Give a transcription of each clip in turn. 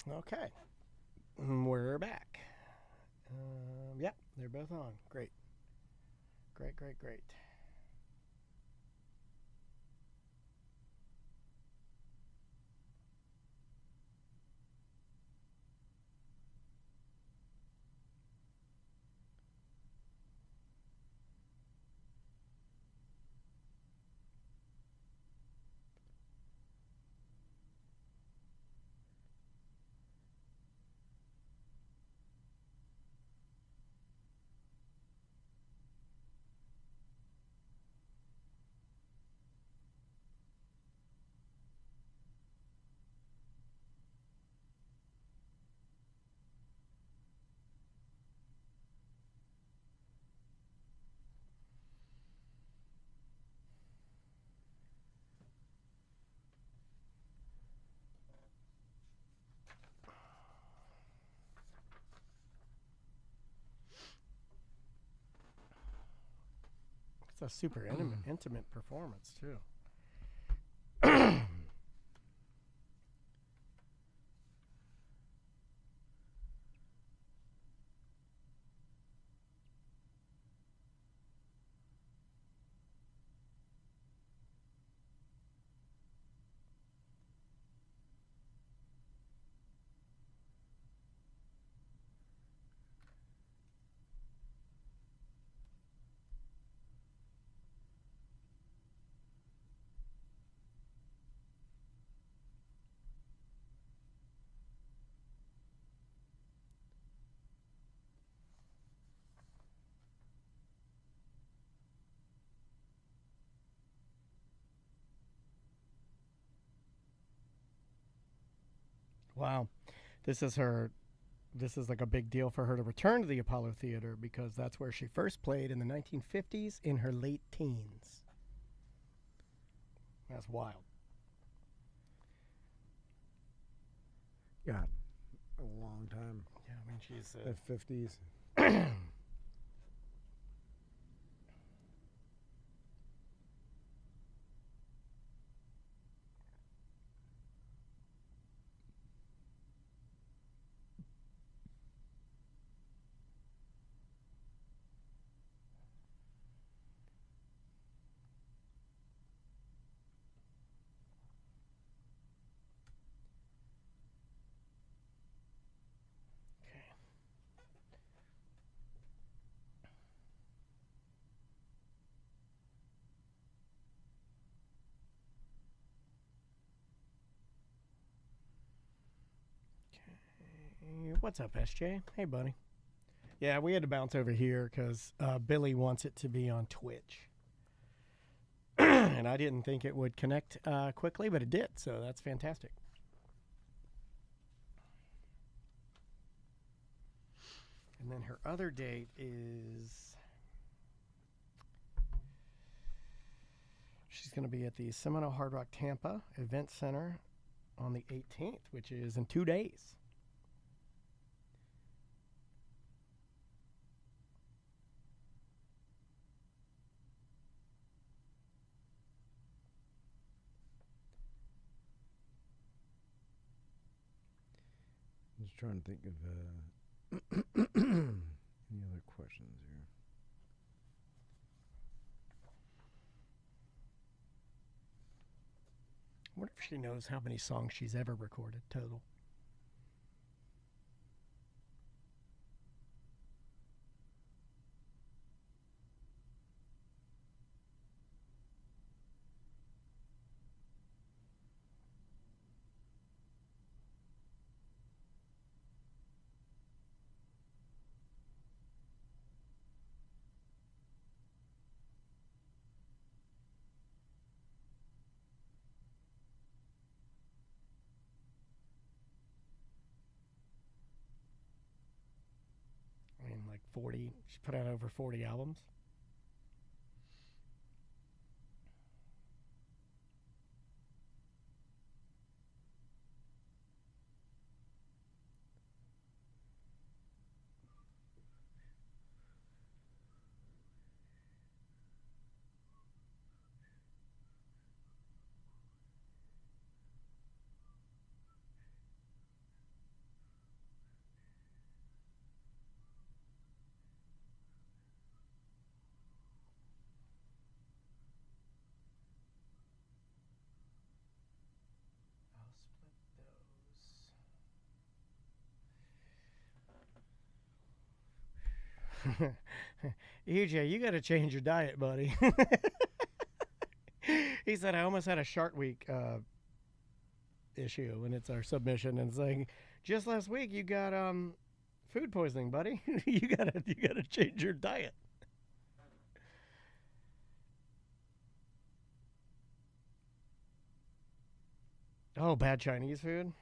Okay, we're back. Yep, they're both on. Great, great, great, great. It's a super intimate performance too. Wow, this is her. This is like a big deal for her to return to the Apollo Theater because that's where she first played in the 1950s in her late teens. That's wild. God, a long time. Yeah, I mean she's The 50s. What's up, SJ? Hey, buddy. Yeah, we had to bounce over here because Billy wants it to be on Twitch. And I didn't think it would connect quickly, but it did, so that's fantastic. And then her other date is. She's going to be at the Seminole Hard Rock Tampa Event Center on the 18th, which is in 2 days. I'm just trying to think of any other questions here. I wonder if she knows how many songs she's ever recorded total. I mean, like 40. She put out over 40 albums. EJ, you got to change your diet, buddy. He said, I almost had a Shark Week issue, and it's our submission, and it's like, just last week you got food poisoning, buddy. you gotta change your diet. Oh, bad Chinese food.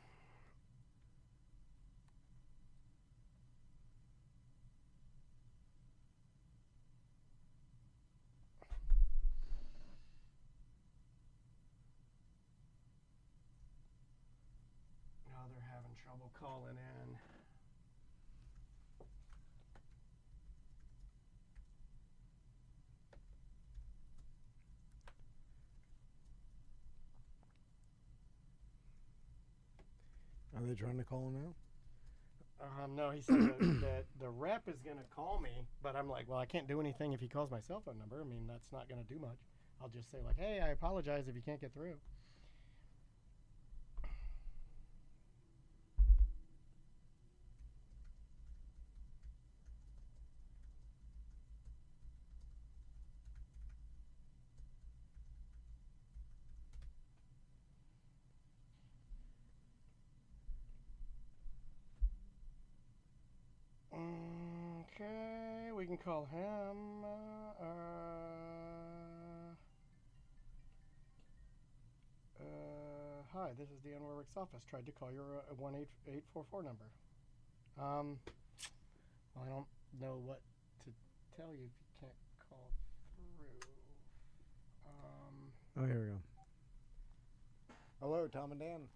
Oh, they're having trouble calling in. Are they trying to call now? No, he said that the rep is going to call me, but I'm like, well, I can't do anything if he calls my cell phone number. I mean, that's not going to do much. I'll just say, like, hey, I apologize if you can't get through. Okay, we can call him. Hi, this is Dan Warwick's office. Tried to call your 1-844 number. Well, I don't know what to tell you if you can't call through. Oh, here we go. Hello, Tom and Dan.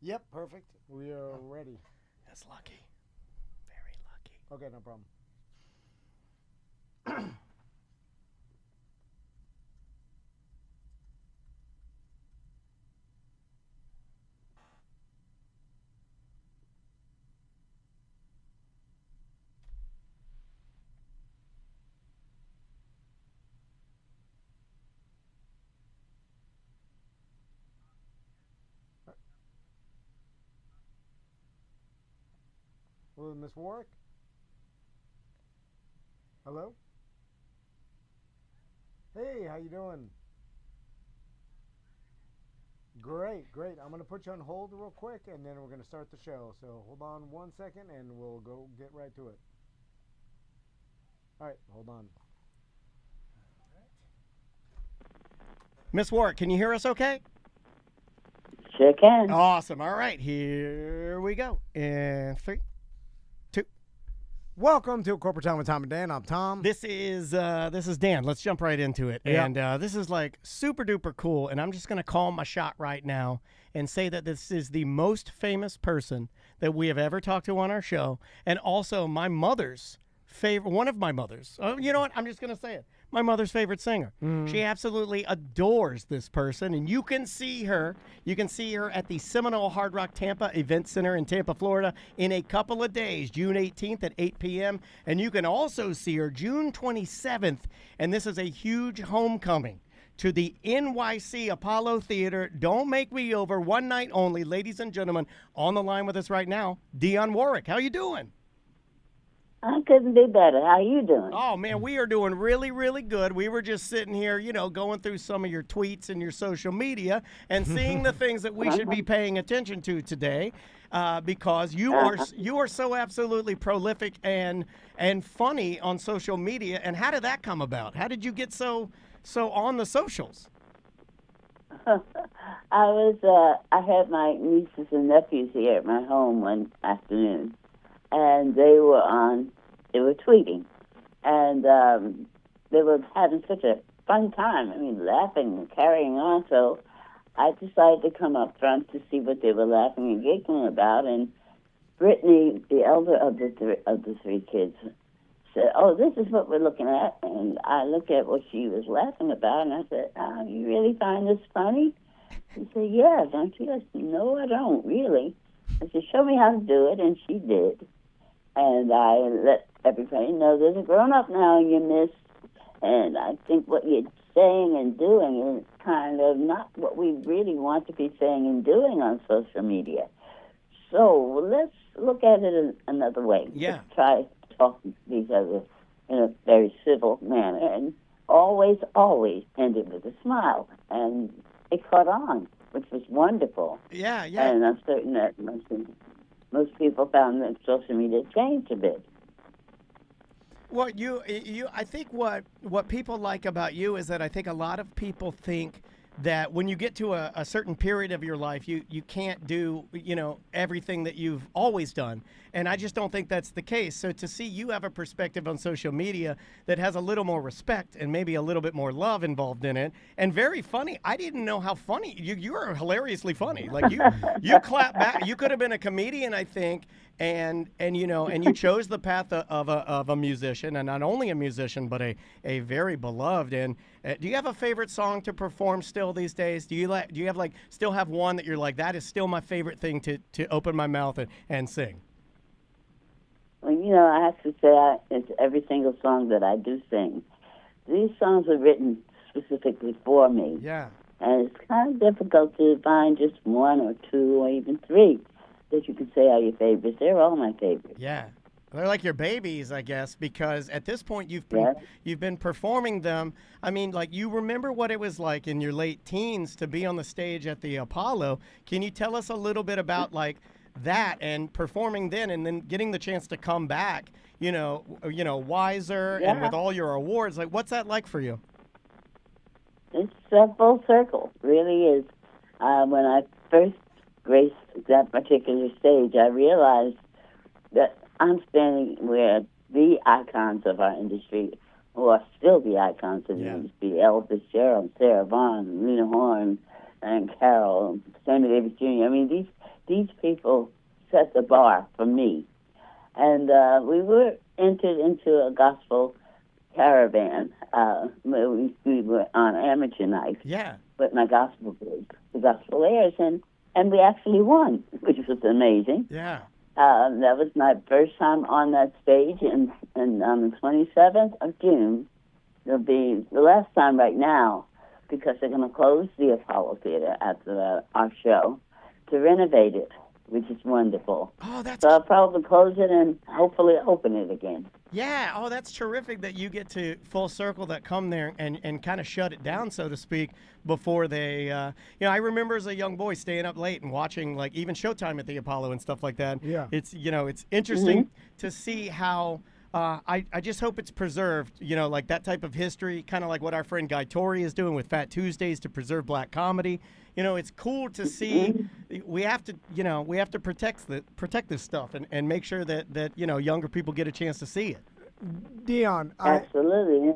Yep, perfect. We are ready. That's lucky. Very lucky. Okay, no problem. Hello, Miss Warwick? Hello? Hey, how you doing? Great, great. I'm going to put you on hold real quick, and then we're going to start the show. So hold on 1 second, and we'll go get right to it. All right, hold on. Miss Warwick, can you hear us okay? Sure can. Awesome. All right, here we go. In 3, 2. Welcome to Corporate Time with Tom and Dan. I'm Tom. This is Dan. Let's jump right into it. Yeah. And this is like super duper cool. And I'm just gonna call my shot right now and say that this is the most famous person that we have ever talked to on our show, and also my mother's favorite. One of my mother's. Oh, you know what? I'm just gonna say it. My mother's favorite singer. She absolutely adores this person, and you can see her. You can see her at the Seminole Hard Rock Tampa Event Center in Tampa, Florida, in a couple of days, June 18th at 8 p.m. And you can also see her June 27th, and this is a huge homecoming to the NYC Apollo Theater. Don't make me over. One night only, ladies and gentlemen. On the line with us right now, Dionne Warwick. How you doing? I couldn't be better. How you doing? Oh, man, we are doing really, really good. We were just sitting here, you know, going through some of your tweets and your social media and seeing the things that we should be paying attention to today, because you are so absolutely prolific and funny on social media. And how did that come about? How did you get so on the socials? I had my nieces and nephews here at my home one afternoon, and they were tweeting, and they were having such a fun time. I mean, laughing and carrying on. So I decided to come up front to see what they were laughing and giggling about. And Brittany, the elder of the three kids, said, "Oh, this is what we're looking at." And I looked at what she was laughing about, and I said, "Oh, you really find this funny?" She said, "Yeah, don't you?" I said, "No, I don't really." I said, "Show me how to do it," and she did. And I let everybody know there's a grown-up now you missed. And I think what you saying and doing is kind of not what we really want to be saying and doing on social media. So let's look at it in another way. Yeah. Let's try talking to each other in a very civil manner, and always ended with a smile. And it caught on, which was wonderful. Yeah, yeah. And I'm certain that most people found that social media changed a bit. Well, I think what people like about you is that I think a lot of people think that when you get to a certain period of your life, you can't do, everything that you've always done. And I just don't think that's the case. So to see you have a perspective on social media that has a little more respect and maybe a little bit more love involved in it, and very funny. I didn't know how funny you are. Hilariously funny. Like you clap back. You could have been a comedian, I think, and you chose the path of a musician, and not only a musician but a very beloved. And do you have a favorite song to perform still these days? Do you have still have one that you're like, that is still my favorite thing to open my mouth and sing? Well, I have to say, it's every single song that I do sing. These songs are written specifically for me. Yeah. And it's kind of difficult to find just one or two or even three that you can say are your favorites. They're all my favorites. Yeah. They're like your babies, I guess, because at this point you've been performing them. I mean, you remember what it was like in your late teens to be on the stage at the Apollo. Can you tell us a little bit about that and performing then and then getting the chance to come back, wiser and with all your awards? What's that like for you? It's a full circle, really is. When I first graced that particular stage, I realized that I'm standing where the icons of our industry, who are still the icons of the industry, Elvis Gerald, Sarah Vaughan, Lena Horne, and Carol, Sammy Davis Jr. I mean, these people set the bar for me. And we were entered into a gospel caravan where we were on amateur night with my gospel group, the Gospel Airs, and we actually won, which was amazing. Yeah. That was my first time on that stage, and on the 27th of June, it'll be the last time right now, because they're going to close the Apollo Theater after our show to renovate it, which is wonderful. Oh, that's... So I'll probably close it and hopefully open it again. Yeah. Oh, that's terrific that you get to full circle that come there and kind of shut it down, so to speak, before they, I remember as a young boy staying up late and watching even Showtime at the Apollo and stuff like that. Yeah. It's, it's interesting to see how, I just hope it's preserved, that type of history, kind of like what our friend Guy Torrey is doing with Fat Tuesdays to preserve black comedy. It's cool to see. We have to protect this stuff and make sure that younger people get a chance to see it. Dion, absolutely.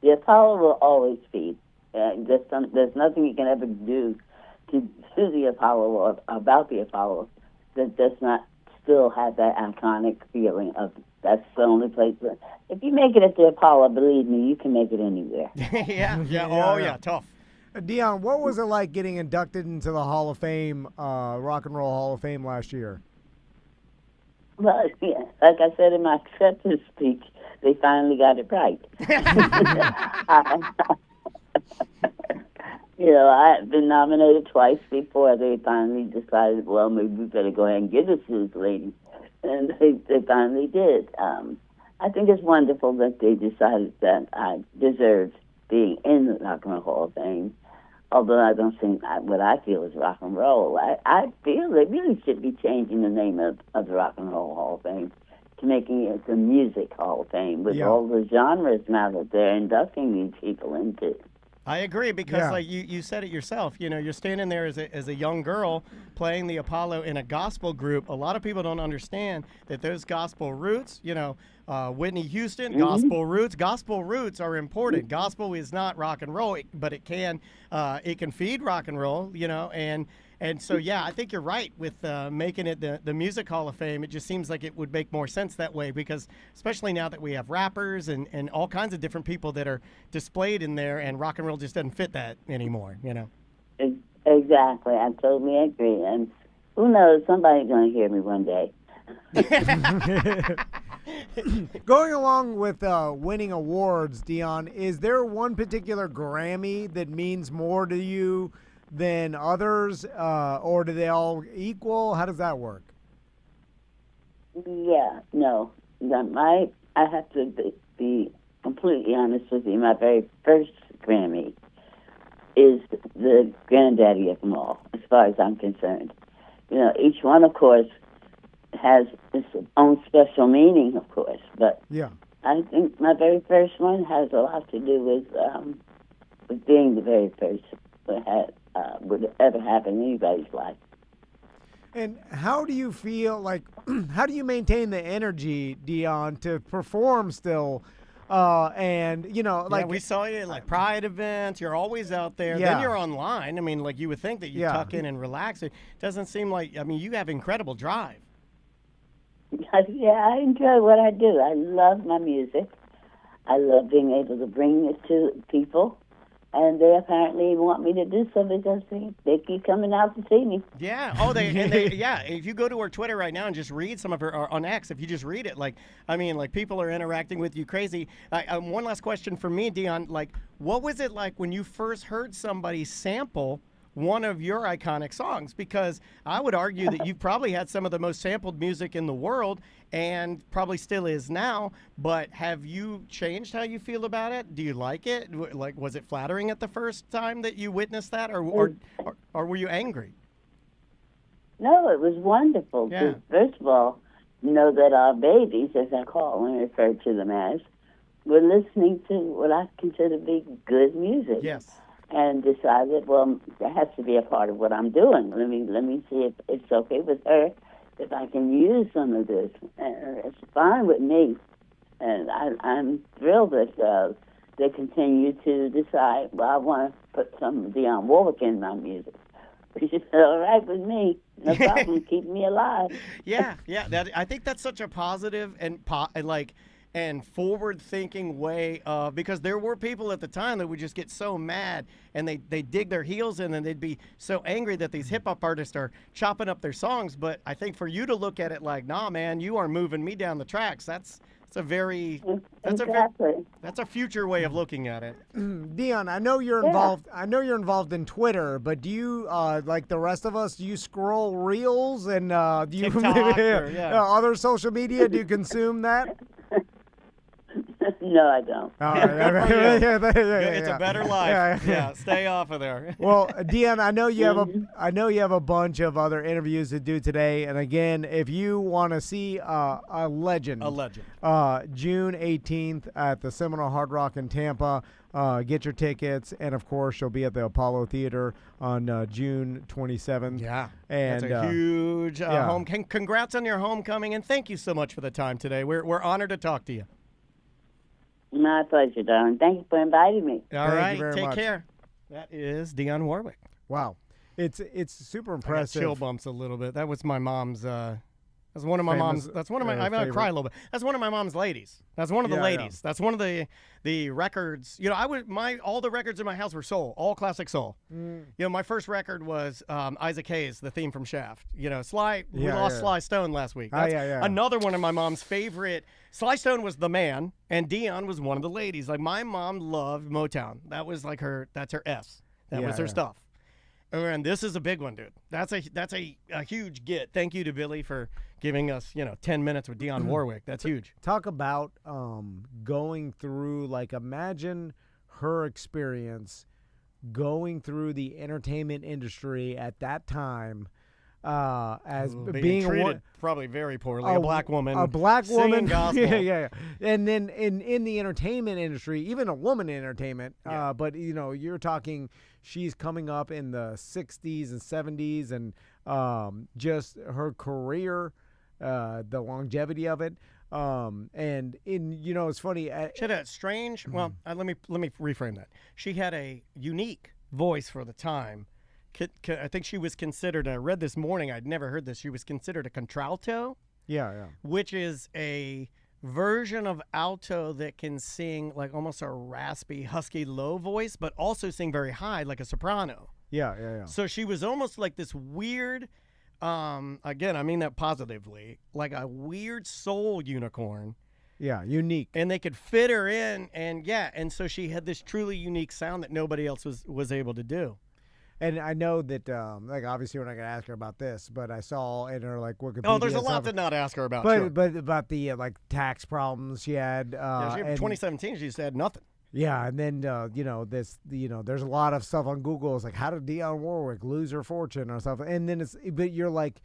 The Apollo will always be. There's nothing you can ever do to the Apollo or about the Apollo that does not still have that iconic feeling of that's the only place. If you make it at the Apollo, believe me, you can make it anywhere. Yeah. Tough. Dion, what was it like getting inducted into the Hall of Fame, Rock and Roll Hall of Fame last year? Well, like I said in my acceptance speech, they finally got it right. I've been nominated twice before. They finally decided, well, maybe we better go ahead and give it to this lady. And they finally did. I think it's wonderful that they decided that I deserved being in the Rock and Roll Hall of Fame. Although I don't think what I feel is rock and roll. I feel they really should be changing the name of the Rock and Roll Hall of Fame to making it the Music Hall of Fame with all the genres now that they're inducting these people into. I agree because you said it yourself. You're standing there as a young girl playing the Apollo in a gospel group. A lot of people don't understand that those gospel roots, Whitney Houston, gospel roots are important. Gospel is not rock and roll, but it can feed rock and roll, and so, I think you're right with making it the Music Hall of Fame. It just seems like it would make more sense that way because especially now that we have rappers and all kinds of different people that are displayed in there, and rock and roll just doesn't fit that anymore, Exactly. I totally agree. And who knows, somebody's going to hear me one day. Going along with winning awards, Dion, is there one particular Grammy that means more to you than others, or do they all equal? How does that work? Yeah, no. I have to be completely honest with you. My very first Grammy is the granddaddy of them all, as far as I'm concerned. You know, each one, of course, has its own special meaning, of course, but Yeah. I think my very first one has a lot to do with being the very first that would ever happen in anybody's life. And how do you feel like, how do you maintain the energy, Dion, to perform still? And, you know, like. Yeah, we saw you at like Pride events. You're always out there. Yeah. Then you're online. I mean, like you would think that you Yeah. tuck in and relax. It doesn't seem like, I mean, you have incredible drive. Yeah, I enjoy what I do. I love my music. I love being able to bring it to people. And they apparently want me to do so because they keep coming out to see me. Yeah. Oh, yeah. If you go to her Twitter right now and just read some of her, or on X, if you just read it, like, I mean, like people are interacting with you crazy. One last question for me, Dion. Like, what was it like when you first heard somebody sample one of your iconic songs? Because I would argue that you've probably had some of the most sampled music in the world and probably still is now, but have you changed how you feel about it? Do you like it? Like, was it flattering at the first time that you witnessed that, or were you angry? No, it was wonderful. Yeah. First of all, know that our babies, as I call and refer to them as, were listening to what I consider to be good music. Yes. And decided, well, that has to be a part of what I'm doing. Let me see if it's okay with her, if I can use some of this. And it's fine with me. And I'm thrilled that they continue to decide, well, I want to put some of Dionne Warwick in my music. Which is all right with me. No problem. Keep me alive. Yeah. I think that's such a positive and forward-thinking way of, because there were people at the time that would just get so mad and they dig their heels in and they'd be so angry that these hip-hop artists are chopping up their songs. But I think for you to look at it like, nah, man, you are moving me down the tracks, that's a future way of looking at it. Dion, I know you're involved. I know you're involved in Twitter, but do you, like the rest of us, do you scroll reels and do you TikTok or, yeah. other social media? Do you consume that? No, I don't. All right. It's a better life. Yeah, stay off of there. Well, Dion, I know you have a bunch of other interviews to do today, and again, if you want to see a legend, June 18th at the Seminole Hard Rock in Tampa. Get your tickets, and of course, you'll be at the Apollo Theater on June 27th. Yeah, and that's a huge home. Congrats on your homecoming, and thank you so much for the time today. We're honored to talk to you. My pleasure, darling. Thank you for inviting me. All Thank right, you very take much. care. That is Dionne Warwick. Wow, it's super I got impressive. chill bumps a little bit. That was my mom's. That's one of my mom's. That's one of my. I'm gonna cry a little bit. That's one of my mom's ladies. That's one of the ladies. That's one of the records. You know, all the records in my house were soul, all classic soul. You know, my first record was Isaac Hayes, the theme from Shaft. You know, we lost Sly Stone last week. That's another one of my mom's favorite. Sly Stone was the man, and Dionne was one of the ladies. Like, my mom loved Motown. That was like that's her S. That was her stuff. And this is a big one, dude. That's a huge get. Thank you to Billy for giving us, 10 minutes with Dionne Warwick. That's huge. Talk about going through, like, imagine her experience going through the entertainment industry at that time as being treated probably very poorly. A black woman. A black woman. Singing gospel. Yeah. And then in the entertainment industry, even a woman in entertainment, but, you're talking, she's coming up in the 60s and 70s, and just her career, the longevity of it. And it's funny. She had a strange, let me reframe that. She had a unique voice for the time. I think she was considered, I read this morning, I'd never heard this, she was considered a contralto. Yeah. Which is a version of alto that can sing like almost a raspy, husky, low voice, but also sing very high like a soprano. Yeah. So she was almost like this weird again, I mean that positively, like a weird soul unicorn. Yeah, unique. And they could fit her in, and so she had this truly unique sound that nobody else was able to do. And I know that, like, obviously we're not going to ask her about this, but I saw in her, like, Wikipedia. Oh, there's a lot to not ask her about. But about the, like, tax problems she had. She had 2017, she just had nothing. Yeah, and then, there's a lot of stuff on Google. It's like, how did Dionne Warwick lose her fortune or something? And then but you're like,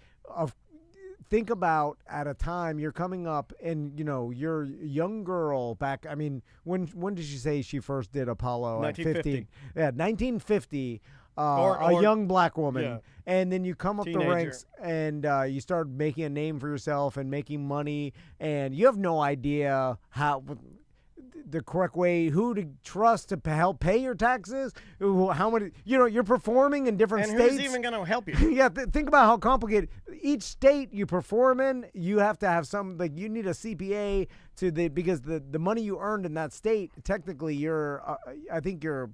think about at a time you're coming up and, you're a young girl back. I mean, when did she say she first did Apollo? 1950. At 15? Yeah, 1950. A young black woman, yeah. And then you come up Teenager. the ranks and you start making a name for yourself and making money, and you have no idea how the correct way, who to trust to help pay your taxes, how many, you're performing in different and states. Who's even going to help you? Yeah, think about how complicated each state you perform in. You have to have you need a CPA because the money you earned in that state, technically I think you're.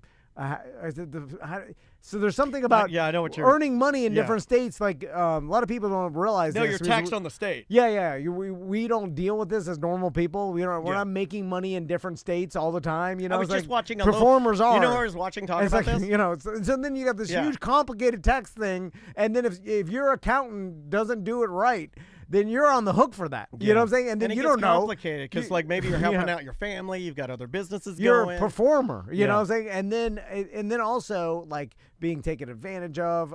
So there's something about I know what you're earning money in different states. Like a lot of people don't realize. No, this. you're taxed on the state. Yeah. We don't deal with this as normal people. We're not making money in different states all the time. I was just watching performers are. You know who I was watching talking about this? So then you got this huge complicated tax thing, and then if your accountant doesn't do it right, then you're on the hook for that. You know what I'm saying? And then you don't know. It's complicated because like maybe you're helping out your family. You've got other businesses you're going. You're a performer. You know what I'm saying? And then also like being taken advantage of,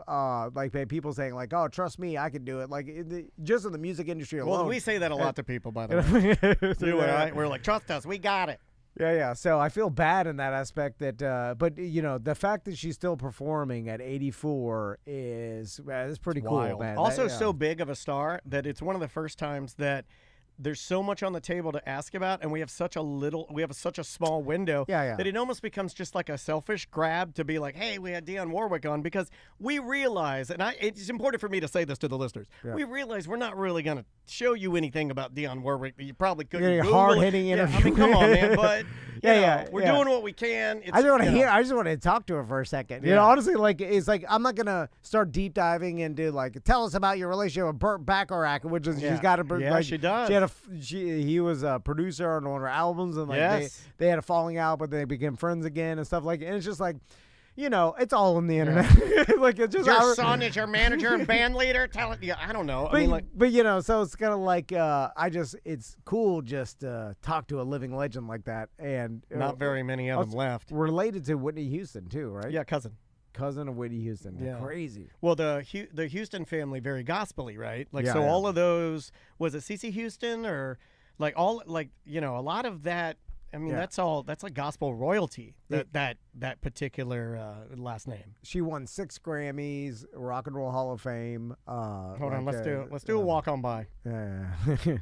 like people saying like, oh, trust me, I can do it. Like just in the music industry alone. Well, we say that a lot to people, by the way. You and I, we're like, trust us, we got it. Yeah. So I feel bad in that aspect but the fact that she's still performing at 84 is pretty cool, wild. man. Also, so big of a star that it's one of the first times that there's so much on the table to ask about, and we have such a small window that it almost becomes just like a selfish grab to be like, hey, we had Dionne Warwick on, because we realize, and it's important for me to say this to the listeners, we realize we're not really going to show you anything about Dionne Warwick that you probably couldn't Google. Hard-hitting interview. I mean, come on, man, but we're doing what we can. I just want to talk to her for a second. You know, honestly, like it's like I'm not gonna start deep diving into like tell us about your relationship with Burt Bacharach, which is she's got to she does. He was a producer on one of her albums, and like they had a falling out, but they became friends again and stuff like. And it's just like, it's all on the internet. Like it's just your son is your manager and band leader. Tell it. Yeah, I don't know. But so it's kind of like it's cool just to talk to a living legend like that, and not very many of them left. Related to Whitney Houston too, right? Yeah, cousin of Whitney Houston. Yeah. Crazy. Well, the Houston family, very gospel-y, right? Like, all of those, was it CeCe Houston or like all, like, a lot of that, I mean, that's like gospel royalty, that particular last name. She won 6 Grammys, Rock and Roll Hall of Fame. Hold on, let's do a walk on by. Yeah.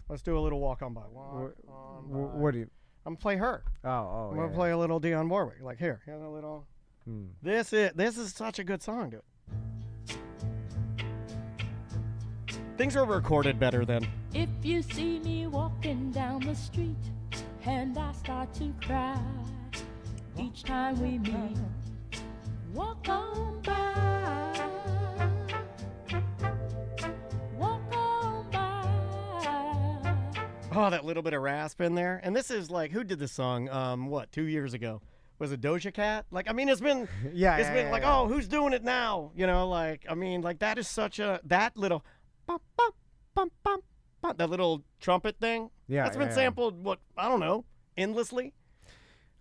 Let's do a little walk on by. What do you? I'm gonna play her. I'm gonna play a little Dionne Warwick. Like here's a little. This is such a good song, dude. Things were recorded better then. If you see me walking down the street and I start to cry each time we meet, walk on by, walk on by. Oh, that little bit of rasp in there. And this is like, who did this song? 2 years ago? Was it Doja Cat? Like, I mean, it's been like, oh, who's doing it now? Like, I mean, like that is such that little bum, bum, bum, bum, bum, that little trumpet thing. Yeah, that's been sampled. What, I don't know, endlessly.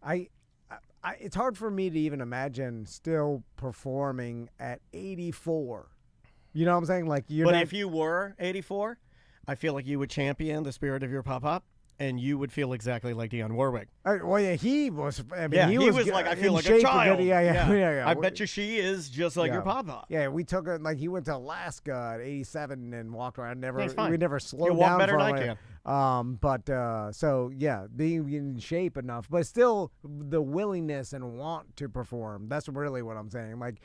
It's hard for me to even imagine still performing at 84. You know what I'm saying? Like if you were 84, I feel like you would champion the spirit of your pop. And you would feel exactly like Dionne Warwick. He was. I mean, he was like, I feel like a child. Yeah. I bet you she is just like your papa. Yeah, we took her. Like he went to Alaska at 87 and walked around. We never slowed down. Walk better from than it. I can. Being in shape enough, but still the willingness and want to perform. That's really what I'm saying. Like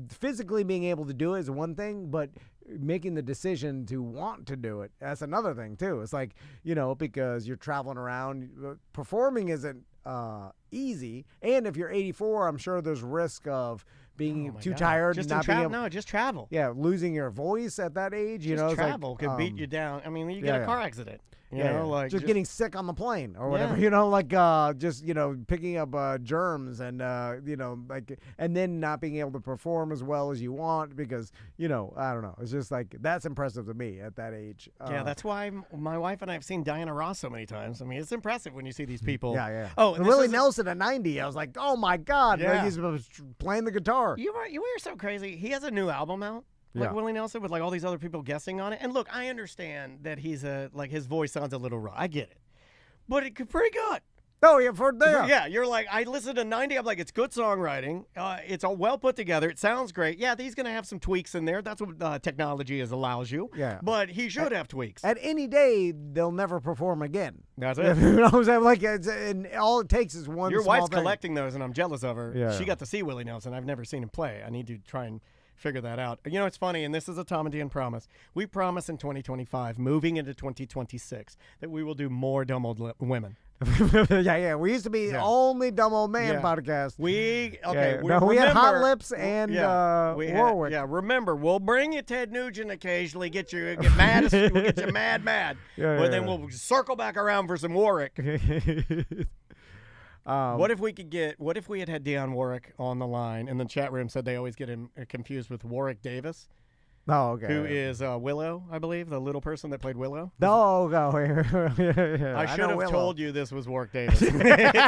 physically being able to do it is one thing, but making the decision to want to do it, that's another thing too. It's like, because you're traveling around, performing isn't easy. And if you're 84, I'm sure there's risk of being too tired, just not being able, no, just travel. Yeah, losing your voice at that age. You just know, travel like, can beat you down. I mean, you get a car accident. You know, like just getting sick on the plane or whatever. You know, like just picking up germs and like, and then not being able to perform as well as you want because I don't know. It's just like that's impressive to me at that age. Yeah, that's why my wife and I have seen Diana Ross so many times. I mean, it's impressive when you see these people. Yeah. Oh, and Willie Nelson at 90. I was like, oh my God, yeah. He's playing the guitar. You were so crazy. He has a new album out. Like Willie Nelson with like all these other people guessing on it. And look, I understand that he's his voice sounds a little raw. I get it. But it's pretty good. Oh, yeah, for there. Yeah, you're like, I listened to 90. I'm like, it's good songwriting. It's all well put together. It sounds great. Yeah, he's going to have some tweaks in there. That's what technology allows you. Yeah. But he should have tweaks. At any day, they'll never perform again. That's it. You know what I'm saying? Like, and all it takes is one Your small wife's thing. collecting those, and I'm jealous of her. Yeah. She got to see Willie Nelson. I've never seen him play. I need to try and figure that out. You know, it's funny, and this is a Tom and Dan promise. We promise in 2025, moving into 2026, that we will do more dumb old women. Yeah. We used to be the only dumb old man podcast. We had Hot Lips and Warwick. Remember, we'll bring you Ted Nugent occasionally, get mad, we'll get you mad. Then we'll circle back around for some Warwick. What if we had Dionne Warwick on the line, and the chat room said they always get him confused with Warwick Davis. Oh, okay. Who is Willow, I believe, the little person that played Willow. No. I should have told you this was Warwick Davis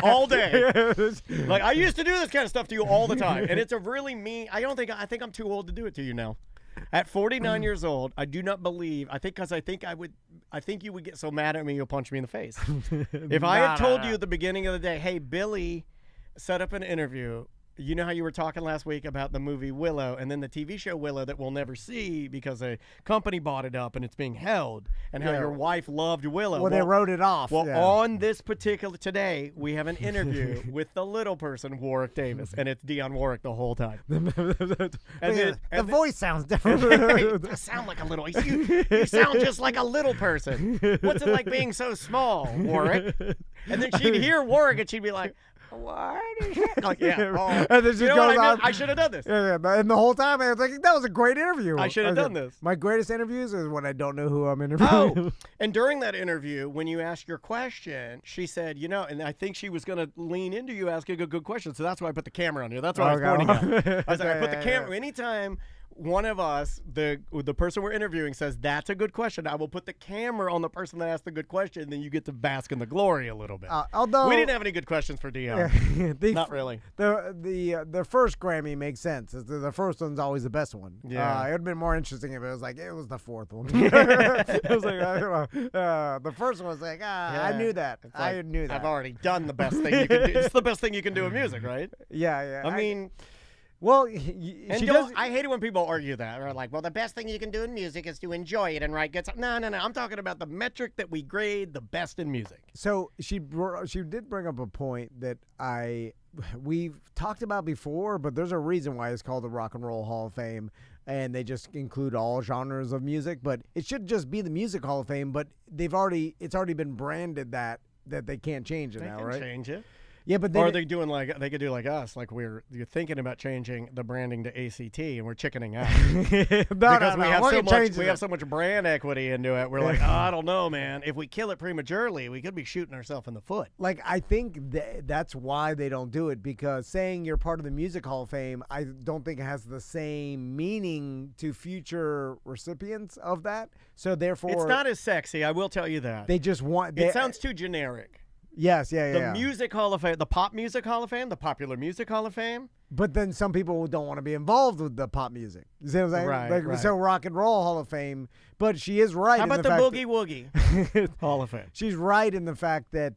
all day. Like, I used to do this kind of stuff to you all the time, and it's a really mean. I think I'm too old to do it to you now. At 49 years old, I do not believe. I think you would get so mad at me, you'll punch me in the face. If I had told you at the beginning of the day, hey, Billy set up an interview. You know how you were talking last week about the movie Willow and then the TV show Willow that we'll never see because a company bought it up and it's being held, and how your wife loved Willow. Well, they wrote it off. Well, on this particular today, we have an interview with the little person, Warwick Davis, and it's Dionne Warwick the whole time. The voice sounds different. I sound like a little. You sound just like a little person. What's it like being so small, Warwick? And then she'd hear Warwick and she'd be like, what is it? Like, and then she goes on. I should have done this. Yeah, and the whole time I was like, that was a great interview. I should have done this. My greatest interviews is when I don't know who I'm interviewing. And during that interview, when you asked your question, she said, and I think she was going to lean into you asking a good question, so that's why I put the camera on you. That's why I was pointing at. I was like, I put the camera. Anytime one of us, the person we're interviewing, says that's a good question, I will put the camera on the person that asked the good question, and then you get to bask in the glory a little bit. Although we didn't have any good questions for Dionne. Not really. The first Grammy makes sense. The first one's always the best one. Yeah. It would have been more interesting if it was like, it was the fourth one. It was like, I don't know. The first one was like, I knew that. I knew that. I've already done the best thing you can do. It's the best thing you can do in music, right? Yeah. I mean... Well, I hate it when people argue that. Or like, well, the best thing you can do in music is to enjoy it and write good songs. No. I'm talking about the metric that we grade the best in music. So she did bring up a point that we've talked about before, but there's a reason why it's called the Rock and Roll Hall of Fame, and they just include all genres of music. But it should just be the Music Hall of Fame. But it's already been branded that they can't change it now, right? They can change it. Yeah, but then or they could do like us, like you're thinking about changing the branding to ACT, and we're chickening out because we have so much brand equity into it. We're like, I don't know, man. If we kill it prematurely, we could be shooting ourselves in the foot. Like, I think that's why they don't do it, because saying you're part of the Music Hall of Fame, I don't think it has the same meaning to future recipients of that. So therefore, it's not as sexy. I will tell you that. They just want. It sounds too generic. Yes, The Music Hall of Fame, the Pop Music Hall of Fame, the Popular Music Hall of Fame. But then some people don't want to be involved with the pop music. You see what I'm saying? Right. So Rock and Roll Hall of Fame. But she is right. How about the Boogie Woogie Hall of Fame? She's right in the fact that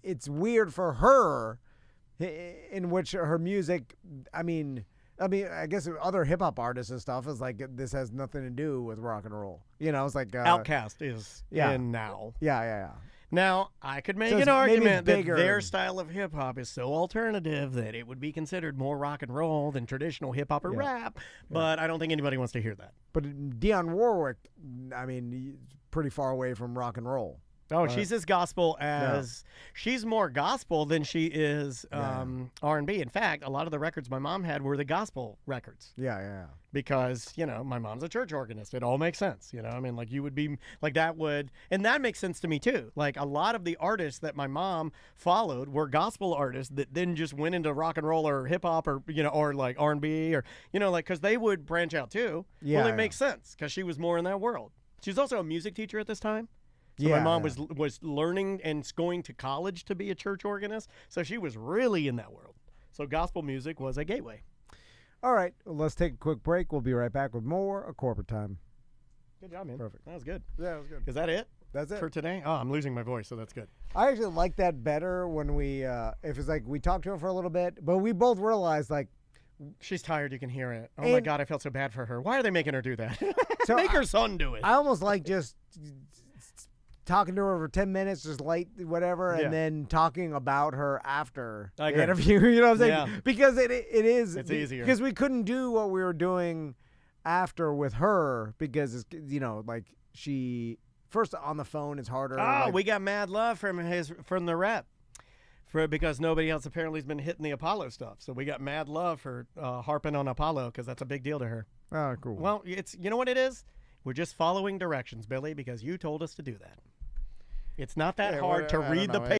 it's weird for her, in which her music, I guess other hip hop artists and stuff is like, this has nothing to do with rock and roll. It's like Outkast is in now. Yeah. Now, I could make an argument that their style of hip-hop is so alternative that it would be considered more rock and roll than traditional hip-hop or rap, but I don't think anybody wants to hear that. But Dionne Warwick, pretty far away from rock and roll. Oh, she's as gospel as she's more gospel than she is R&B. In fact, a lot of the records my mom had were the gospel records. Yeah. Because, my mom's a church organist. It all makes sense. I mean, like you would be like that would, and that makes sense to me too. Like a lot of the artists that my mom followed were gospel artists that then just went into rock and roll or hip hop or, or like R&B or, like, cause they would branch out too. Yeah. Well, it makes sense because she was more in that world. She was also a music teacher at this time. So my mom was learning and going to college to be a church organist. So she was really in that world. So gospel music was a gateway. All right, let's take a quick break. We'll be right back with more of Corporate Time. Good job, man. Perfect. That was good. Yeah, that was good. Is that it? That's it for today. Oh, I'm losing my voice, so that's good. I actually like that better when we, if it's like we talk to her for a little bit, but we both realize like, she's tired. You can hear it. Oh my God, I felt so bad for her. Why are they making her do that? So Make her son do it. I almost like just talking to her for 10 minutes, just light whatever, and then talking about her after the interview. You know what I'm saying? Yeah. Because it's easier. Because we couldn't do what we were doing after with her because it's, like she first on the phone is harder. Oh, we got mad love from the rep. Because nobody else apparently has been hitting the Apollo stuff. So we got mad love for harping on Apollo because that's a big deal to her. Oh, cool. Well, it's what it is? We're just following directions, Billy, because you told us to do that. It's not that hard to read the paper.